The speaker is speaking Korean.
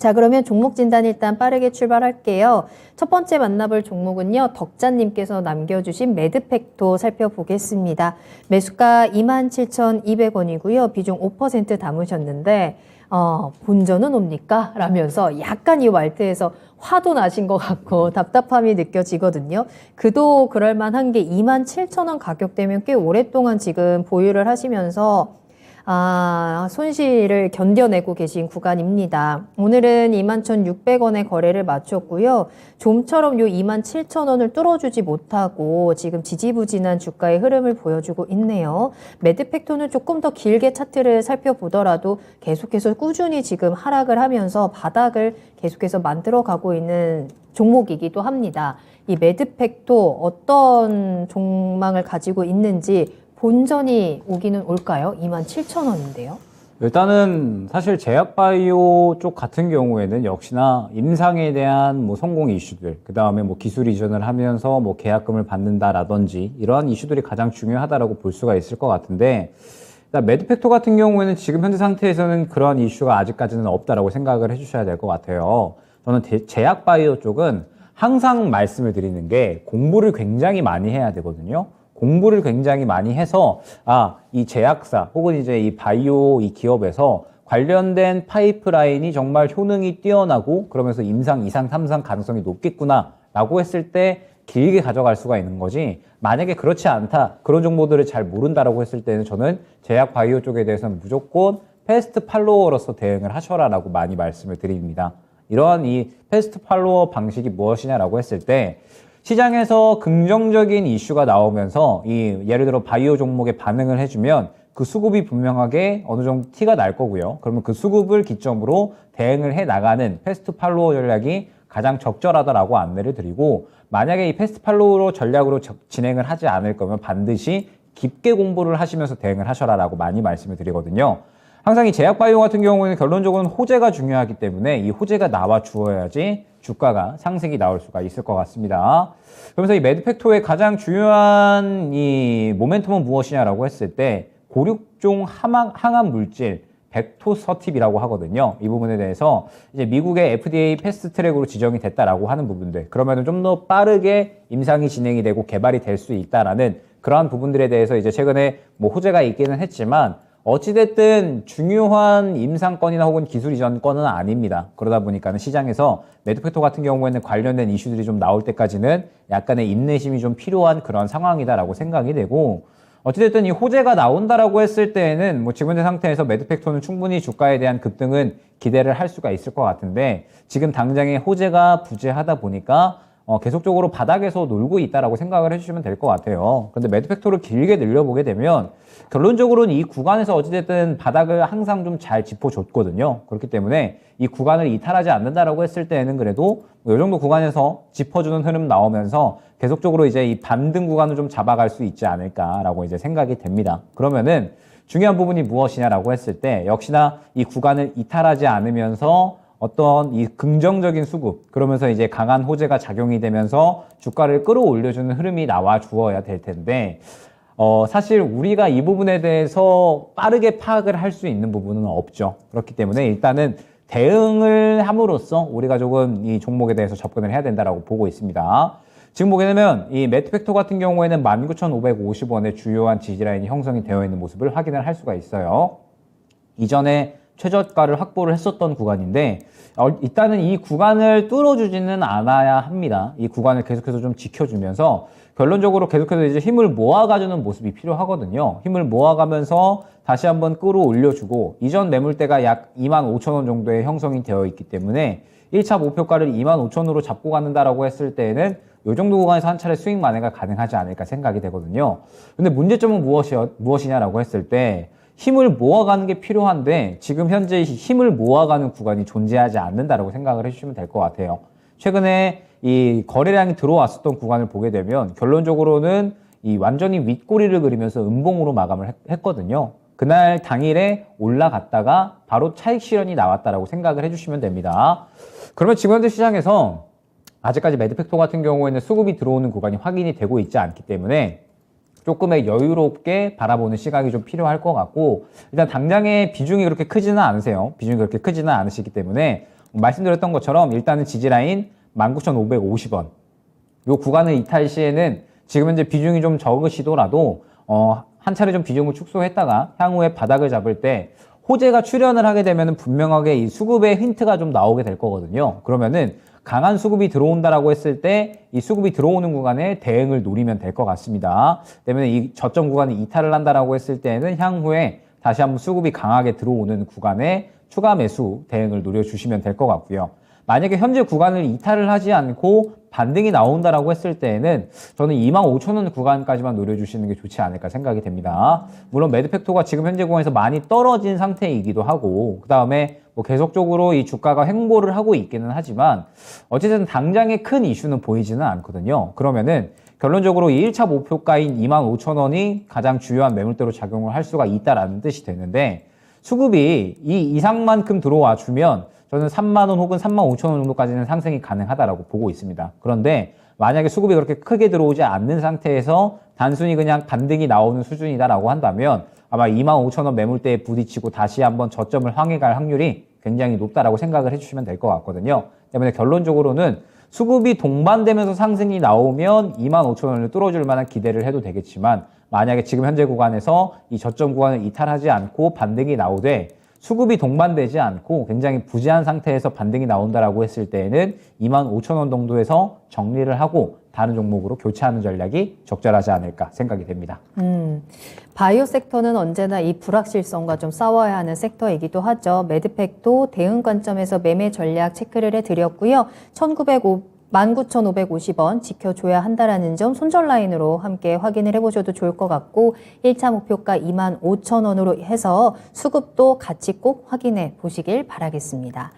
자, 그러면 종목 진단 일단 빠르게 출발할게요. 첫 번째 만나볼 종목은요, 덕자님께서 남겨주신 매드팩토 살펴보겠습니다. 매수가 27,200원이고요. 비중 5% 담으셨는데, 본전은 옵니까? 라면서 약간 이 말투에서 화도 나신 것 같고 답답함이 느껴지거든요. 그도 그럴만한 게 27,000원 가격대면 꽤 오랫동안 지금 보유를 하시면서 손실을 견뎌내고 계신 구간입니다. 오늘은 21,600원에 거래를 마쳤고요. 좀처럼 요 27,000원을 뚫어주지 못하고 지금 지지부진한 주가의 흐름을 보여주고 있네요. 매드팩토는 조금 더 길게 차트를 살펴보더라도 계속해서 꾸준히 지금 하락을 하면서 바닥을 계속해서 만들어가고 있는 종목이기도 합니다. 이 매드팩토 어떤 종망을 가지고 있는지 본전이 오기는 올까요? 27,000원인데요. 일단은 사실 제약바이오 쪽 같은 경우에는 역시나 임상에 대한 뭐 성공 이슈들, 그 다음에 뭐 기술 이전을 하면서 뭐 계약금을 받는다라든지 이러한 이슈들이 가장 중요하다라고 볼 수가 있을 것 같은데, 매드팩토 같은 경우에는 지금 현재 상태에서는 그런 이슈가 아직까지는 없다라고 생각을 해주셔야 될 것 같아요. 저는 제약바이오 쪽은 항상 말씀을 드리는 게 공부를 굉장히 많이 해야 되거든요. 공부를 굉장히 많이 해서 이 제약사 혹은 이제 이 바이오 이 기업에서 관련된 파이프라인이 정말 효능이 뛰어나고 그러면서 임상, 2상, 3상 가능성이 높겠구나 라고 했을 때 길게 가져갈 수가 있는 거지, 만약에 그렇지 않다, 그런 정보들을 잘 모른다라고 했을 때는 저는 제약 바이오 쪽에 대해서는 무조건 패스트 팔로워로서 대응을 하셔라 라고 많이 말씀을 드립니다. 이러한 이 패스트 팔로워 방식이 무엇이냐라고 했을 때, 시장에서 긍정적인 이슈가 나오면서 예를 들어 바이오 종목에 반응을 해주면 그 수급이 분명하게 어느 정도 티가 날 거고요. 그러면 그 수급을 기점으로 대응을 해 나가는 패스트 팔로워 전략이 가장 적절하다라고 안내를 드리고, 만약에 이 패스트 팔로워 전략으로 진행을 하지 않을 거면 반드시 깊게 공부를 하시면서 대응을 하셔라라고 많이 말씀을 드리거든요. 항상 이 제약바이오 같은 경우에는 결론적으로는 호재가 중요하기 때문에 이 호재가 나와 주어야지 주가가 상승이 나올 수가 있을 것 같습니다. 그러면서 이 매드팩토의 가장 중요한 이 모멘텀은 무엇이냐라고 했을 때, 고륙종 항암 물질 벡토서팁이라고 하거든요. 이 부분에 대해서 이제 미국의 FDA 패스트 트랙으로 지정이 됐다라고 하는 부분들, 그러면은 좀 더 빠르게 임상이 진행이 되고 개발이 될 수 있다라는 그러한 부분들에 대해서 이제 최근에 뭐 호재가 있기는 했지만, 어찌됐든 중요한 임상건이나 혹은 기술 이전 건은 아닙니다. 그러다 보니까는 시장에서 매드팩토 같은 경우에는 관련된 이슈들이 좀 나올 때까지는 약간의 인내심이 좀 필요한 그런 상황이다라고 생각이 되고, 어찌됐든 이 호재가 나온다라고 했을 때에는 뭐 지금 현재 상태에서 매드팩토는 충분히 주가에 대한 급등은 기대를 할 수가 있을 것 같은데, 지금 당장의 호재가 부재하다 보니까 계속적으로 바닥에서 놀고 있다라고 생각을 해주시면 될 것 같아요. 그런데 매드팩토를 길게 늘려보게 되면 결론적으로는 이 구간에서 어찌됐든 바닥을 항상 좀 잘 짚어줬거든요. 그렇기 때문에 이 구간을 이탈하지 않는다라고 했을 때에는 그래도 이 정도 구간에서 짚어주는 흐름 나오면서 계속적으로 이제 이 반등 구간을 좀 잡아갈 수 있지 않을까라고 이제 생각이 됩니다. 그러면은 중요한 부분이 무엇이냐라고 했을 때, 역시나 이 구간을 이탈하지 않으면서 어떤 이 긍정적인 수급, 그러면서 이제 강한 호재가 작용이 되면서 주가를 끌어올려주는 흐름이 나와 주어야 될 텐데, 사실 우리가 이 부분에 대해서 빠르게 파악을 할 수 있는 부분은 없죠. 그렇기 때문에 일단은 대응을 함으로써 우리가 조금 이 종목에 대해서 접근을 해야 된다라고 보고 있습니다. 지금 보게 되면 이 매드팩토 같은 경우에는 19,550원의 주요한 지지라인이 형성이 되어 있는 모습을 확인을 할 수가 있어요. 이전에 최저가를 확보를 했었던 구간인데, 일단은 이 구간을 뚫어주지는 않아야 합니다. 이 구간을 계속해서 좀 지켜주면서 결론적으로 계속해서 이제 힘을 모아가주는 모습이 필요하거든요. 힘을 모아가면서 다시 한번 끌어올려주고, 이전 매물대가 약 25,000원 정도의 형성이 되어 있기 때문에 1차 목표가를 25,000원으로 잡고 가는다라고 했을 때에는 이 정도 구간에서 한 차례 수익 만회가 가능하지 않을까 생각이 되거든요. 근데 문제점은 무엇이냐라고 했을 때, 힘을 모아가는 게 필요한데 지금 현재 힘을 모아가는 구간이 존재하지 않는다라고 생각을 해주시면 될 것 같아요. 최근에 이 거래량이 들어왔었던 구간을 보게 되면 결론적으로는 이 완전히 윗꼬리를 그리면서 음봉으로 마감을 했거든요. 그날 당일에 올라갔다가 바로 차익 실현이 나왔다라고 생각을 해주시면 됩니다. 그러면 지금 현재 시장에서 아직까지 매드팩토 같은 경우에는 수급이 들어오는 구간이 확인이 되고 있지 않기 때문에 조금의 여유롭게 바라보는 시각이 좀 필요할 것 같고, 일단 당장의 비중이 그렇게 크지는 않으세요. 비중이 그렇게 크지는 않으시기 때문에 말씀드렸던 것처럼 일단은 지지라인 19,550원. 요 구간을 이탈 시에는 지금 현재 비중이 좀 적으시더라도 한 차례 좀 비중을 축소했다가 향후에 바닥을 잡을 때 호재가 출현을 하게 되면 분명하게 이 수급의 힌트가 좀 나오게 될 거거든요. 그러면은 강한 수급이 들어온다라고 했을 때 이 수급이 들어오는 구간에 대응을 노리면 될 것 같습니다. 때문에 이 저점 구간이 이탈을 한다라고 했을 때는 향후에 다시 한번 수급이 강하게 들어오는 구간에 추가 매수 대응을 노려주시면 될 것 같고요. 만약에 현재 구간을 이탈을 하지 않고 반등이 나온다라고 했을 때에는 저는 25,000원 구간까지만 노려주시는 게 좋지 않을까 생각이 됩니다. 물론 매드팩토가 지금 현재 구간에서 많이 떨어진 상태이기도 하고 그 다음에 뭐 계속적으로 이 주가가 횡보를 하고 있기는 하지만 어쨌든 당장의 큰 이슈는 보이지는 않거든요. 그러면은 결론적으로 이 1차 목표가인 25,000원이 가장 주요한 매물대로 작용을 할 수가 있다라는 뜻이 되는데 수급이 이 이상만큼 들어와 주면 저는 3만원 혹은 35,000원 정도까지는 상승이 가능하다라고 보고 있습니다. 그런데 만약에 수급이 그렇게 크게 들어오지 않는 상태에서 단순히 그냥 반등이 나오는 수준이다라고 한다면 아마 25,000원 매물대에 부딪히고 다시 한번 저점을 향해 갈 확률이 굉장히 높다라고 생각을 해주시면 될 것 같거든요. 때문에 결론적으로는 수급이 동반되면서 상승이 나오면 25,000원을 뚫어줄 만한 기대를 해도 되겠지만 만약에 지금 현재 구간에서 이 저점 구간을 이탈하지 않고 반등이 나오되 수급이 동반되지 않고 굉장히 부재한 상태에서 반등이 나온다라고 했을 때에는 25,000원 정도에서 정리를 하고 다른 종목으로 교체하는 전략이 적절하지 않을까 생각이 됩니다. 바이오 섹터는 언제나 이 불확실성과 좀 싸워야 하는 섹터이기도 하죠. 매드팩도 대응 관점에서 매매 전략 체크를 해드렸고요. 19,550원 지켜줘야 한다라는 점 손절 라인으로 함께 확인을 해보셔도 좋을 것 같고 1차 목표가 25,000원으로 해서 수급도 같이 꼭 확인해 보시길 바라겠습니다.